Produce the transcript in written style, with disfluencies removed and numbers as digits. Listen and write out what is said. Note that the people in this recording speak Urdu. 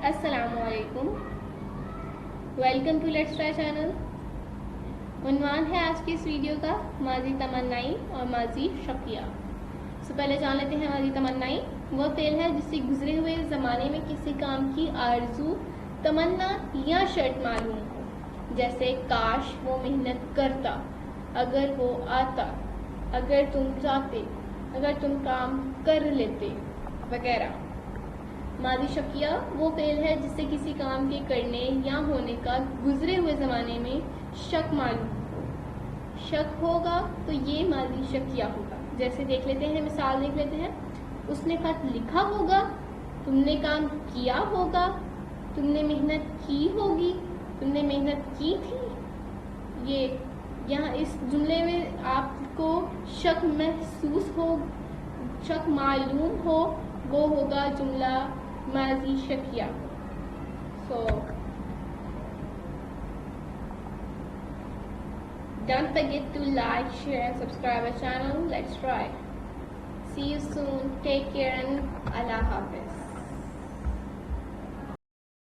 السلام علیکم، welcome to let's try channel. عنوان ہے آج کی اس ویڈیو کا ماضی تمنائی اور ماضی شکیہ۔ پہلے جان لیتے ہیں ماضی تمنائی۔ وہ فعل ہے جس سے گزرے ہوئے زمانے میں کسی کام کی آرزو، تمنا یا شرط معلوم ہو، جیسے کاش وہ محنت کرتا، اگر وہ آتا، اگر تم چاہتے، اگر تم کام کر لیتے وغیرہ۔ ماضی شکیہ وہ فعل ہے جس سے کسی کام کے کرنے یا ہونے کا گزرے ہوئے زمانے میں شک معلوم ہو۔ شک ہوگا تو یہ ماضی شکیہ ہوگا۔ جیسے دیکھ لیتے ہیں، مثال دیکھ لیتے ہیں۔ اس نے خط لکھا ہوگا، تم نے کام کیا ہوگا، تم نے محنت کی ہوگی، تم نے محنت کی تھی۔ یہ یہاں اس جملے میں آپ کو شک محسوس ہو، شک معلوم ہو، وہ ہوگا جملہ ماضی شکیہ۔ Don't forget to like, share and subscribe our channel. Let's try. See you soon. Take care and Allah Hafiz.